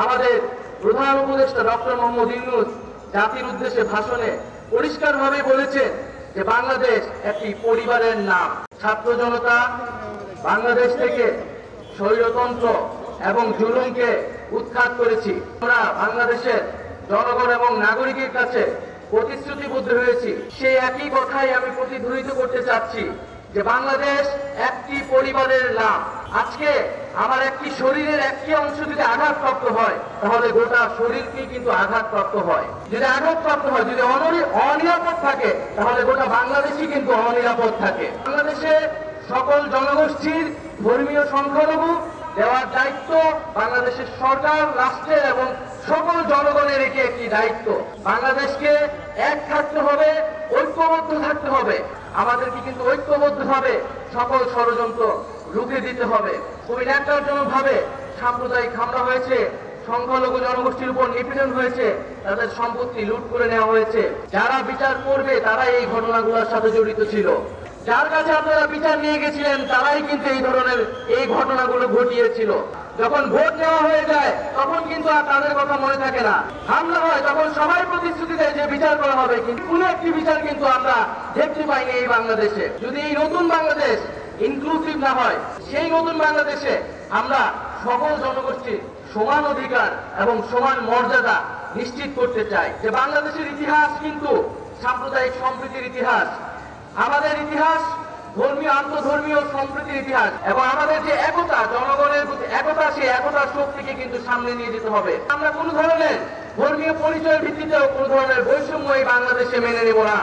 আমাদের প্রধান উপদেষ্টা ডক্টর মোহাম্মদ ইউনূস জাতির উদ্দেশ্যে ভাষণে পরিষ্কারভাবে বলেছেন যে বাংলাদেশ একটি পরিবারের নাম। ছাত্র জনতা বাংলাদেশ থেকে স্বৈরতন্ত্র এবং জুলুমকে উৎখাত করেছি। আমরা বাংলাদেশের জনগণ এবং নাগরিকের কাছে প্রতিশ্রুতিবদ্ধ হয়েছি। সেই একই কথাই আমি প্রতিধ্বনিত করতে চাচ্ছি যে বাংলাদেশ একটি পরিবারের নাম। আজকে আমার একটি শরীরের একটি অংশ যদি আঘাতপ্রাপ্ত হয় তাহলে গোটা শরীরকেই কিন্তু আঘাতপ্রাপ্ত হয়। যদি আঘাতপ্রাপ্ত হয়, যদি অনিরাপদ থাকে তাহলে গোটা বাংলাদেশই কিন্তু অনিরাপদ থাকে। বাংলাদেশে সকল জনগোষ্ঠীর ধর্মীয় সংখ্যালঘু দেওয়ার দায়িত্ব বাংলাদেশের সরকার, রাষ্ট্রের এবং সকল জনগণের একটি দায়িত্ব। বাংলাদেশকে এক থাকতে হবে, ঐক্যবদ্ধ থাকতে হবে। আমাদেরকে কিন্তু ঐক্যবদ্ধভাবে সকল ষড়যন্ত্র রুখে দিতে হবে। খুবই ন্যাক্কারজনকভাবে সাম্প্রদায়িক হামলা হয়েছে, সংখ্যালঘু জনগোষ্ঠীর উপর নিপীড়ন হয়েছে, তাদের সম্পত্তি লুট করে নেওয়া হয়েছে। যারা বিচার করবে তারা এই ঘটনাগুলোর সাথে জড়িত ছিল। যার কাছে আপনারা বিচার নিয়ে গেছিলেন তারাই কিন্তু এই ঘটনাগুলো ঘটিয়েছিল। যখন ভোট নেওয়া হয়ে যায় তখন কিন্তু আর তাদের কথা মনে থাকে না। হামলা হয় তখন সবাই প্রতিশ্রুতি দেয় যে বিচার করা হবে, কিন্তু কোনো একটি বিচার কিন্তু আমরা দেখতে পাইনি এই বাংলাদেশে। যদি এই নতুন বাংলাদেশ ইনক্লুসিভ না হয়, সেই নতুন বাংলাদেশে আমরা সকল জনগোষ্ঠীর সমান অধিকার এবং সমান মর্যাদা নিশ্চিত করতে চাই। যে বাংলাদেশের ইতিহাস কিন্তু সাম্প্রদায়িক সম্প্রীতির ইতিহাস। আমাদের ইতিহাস ধর্মীয়, আন্তধর্মীয় সম্প্রীতির ইতিহাস, এবং আমাদের যে একতা, জনগণের প্রতি একতা, সেই একতার শক্তিকে কিন্তু সামনে নিয়ে যেতে হবে। আমরা কোনো ধরনের ধর্মীয় পরিচয়ের ভিত্তিতেও কোনো ধরনের বৈষম্য এই বাংলাদেশে মেনে নেব না।